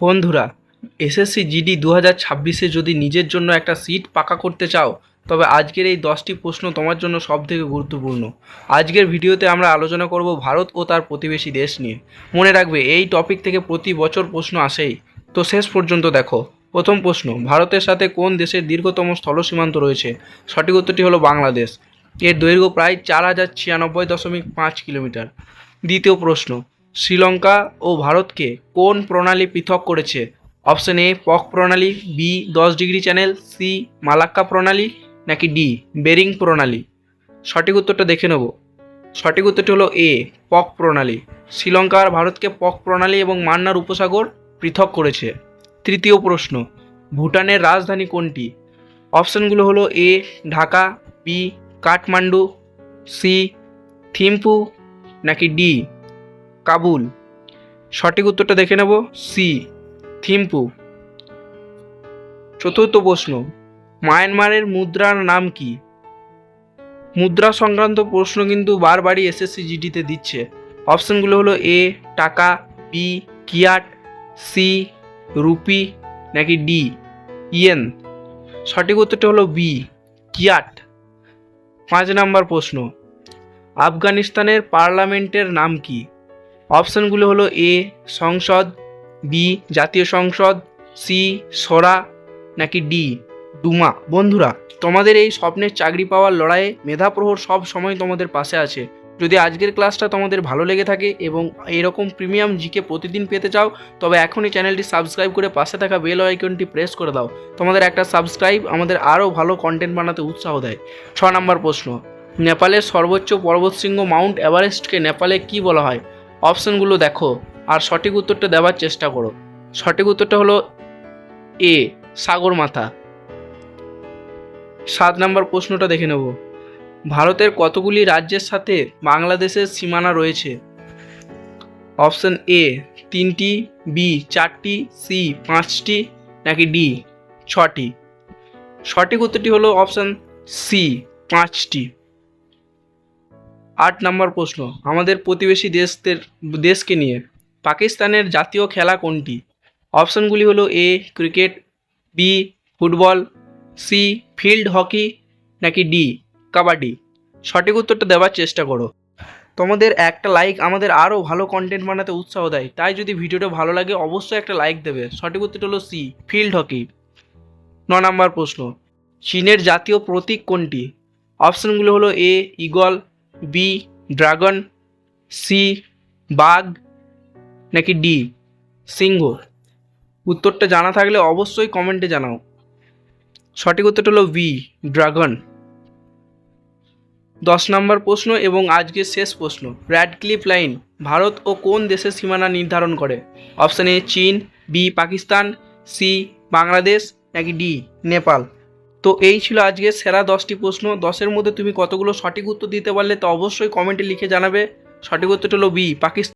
বন্ধুরা, SSC GD 2026-এ যদি নিজের জন্য একটা সিট পাকা করতে চাও, তবে আজকের এই 10টি প্রশ্ন তোমার জন্য সবথেকে গুরুত্বপূর্ণ। আজকের ভিডিওতে আমরা আলোচনা করব ভারত ও তার প্রতিবেশী দেশ নিয়ে। মনে রাখবে, এই টপিক থেকে প্রতি বছর প্রশ্ন আসেই, তো শেষ পর্যন্ত দেখো। প্রথম প্রশ্ন, ভারতের সাথে কোন দেশের দীর্ঘতম স্থল সীমান্ত রয়েছে? সঠিক উত্তরটি হলো বাংলাদেশ। এর দৈর্ঘ্য প্রায় 4096.5 কিলোমিটার। দ্বিতীয় প্রশ্ন, শ্রীলঙ্কা ও ভারতকে কোন প্রণালী পৃথক করেছে? অপশন এ পক প্রণালী, B 10 degree channel, C Malacca প্রণালী, নাকি ডি বেরিং প্রণালী। সঠিক উত্তরটা দেখে নেব। সঠিক উত্তরটি হলো এ পক প্রণালী। শ্রীলঙ্কা আর ভারতকে পক প্রণালী এবং মান্নার উপসাগর পৃথক করেছে। তৃতীয় প্রশ্ন, ভুটানের রাজধানী কোনটি? অপশনগুলো হলো এ ঢাকা, বি কাঠমান্ডু, সি থিম্পু, নাকি ডি কাবুল। সঠিক উত্তরটা দেখে নেব, সি থিম্পু। চতুর্থ প্রশ্ন, মায়ানমারের মুদ্রার নাম কি? মুদ্রা সংক্রান্ত প্রশ্ন কিন্তু বারবারই এসএসসি জিডিতে দিচ্ছে। অপশনগুলো হলো এ টাকা, বি কিয়াট, সি রুপি, নাকি ডি ইয়েন। সঠিক উত্তরটা হলো বি কিয়াট। 5 নম্বর প্রশ্ন, আফগানিস্তানের পার্লামেন্টের নাম কি? অপশনগুলো হলো এ সংসদ, বি জাতীয় সংসদ, সি সোরা, নাকি ডি ডুমা। বন্ধুরা, তোমাদের এই স্বপ্নের চাকরি পাওয়ার লড়াইয়ে মেধাপ্রহর সব সময় তোমাদের পাশে আছে। যদি আজকের ক্লাসটা তোমাদের ভালো লেগে থাকে এবং এরকম প্রিমিয়াম জিকে প্রতিদিন পেতে চাও, তবে এখনই চ্যানেলটি সাবস্ক্রাইব করে পাশে থাকা বেল আইকনটি প্রেস করে দাও। তোমাদের একটা সাবস্ক্রাইব আমাদের আরও ভালো কন্টেন্ট বানাতে উৎসাহ দেয়। 6 নম্বর প্রশ্ন, নেপালের সর্বোচ্চ পর্বতশৃঙ্গ মাউন্ট এভারেস্টকে নেপালে কি বলা হয়? অপশনগুলো দেখো আর সঠিক উত্তরটা দেওয়ার চেষ্টা করো। সঠিক উত্তরটা হলো এ সাগরমাথা। 7 নম্বর প্রশ্নটা দেখে নেব। ভারতের কতগুলি রাজ্যের সাথে বাংলাদেশের সীমানা রয়েছে? অপশন এ 3টি, বি 4টি, সি 5টি, নাকি ডি 6টি। সঠিক উত্তরটি হলো অপশন সি 5টি। 8 নম্বর প্রশ্ন, আমাদের প্রতিবেশী দেশকে নিয়ে। পাকিস্তানের জাতীয় খেলা কোনটি? অপশনগুলি হলো A cricket, B football, C field hockey, নাকি ডি কাবাডি। সঠিক উত্তরটা দেওয়ার চেষ্টা করো। তোমাদের একটা লাইক আমাদের আরও ভালো কন্টেন্ট বানাতে উৎসাহ দেয়, তাই যদি ভিডিওটা ভালো লাগে অবশ্যই একটা লাইক দেবে। সঠিক উত্তরটা হলো সি ফিল্ড হকি। 9 নম্বর প্রশ্ন, চীনের জাতীয় প্রতীক কোনটি? অপশনগুলো হলো এ ঈগল, বি ড্রাগন, সি বাঘ, নাকি ডি সিংহ। উত্তরটা জানা থাকলে অবশ্যই কমেন্টে জানাও। সঠিক উত্তরটা হলো বি ড্রাগন। 10 নম্বর প্রশ্ন এবং আজকের শেষ প্রশ্ন, র্যাডক্লিফ লাইন ভারত ও কোন দেশের সীমানা নির্ধারণ করে? অপশন এ চীন, বি পাকিস্তান, সি বাংলাদেশ, নাকি ডি নেপাল। তো এই ছিল আজকের সেরা 10টি প্রশ্ন। 10-এর মধ্যে তুমি কতগুলো সঠিক উত্তর দিতে পারলে তা অবশ্যই কমেন্টে লিখে জানাবে। সঠিক উত্তরটা হলো বি পাকিস্তান।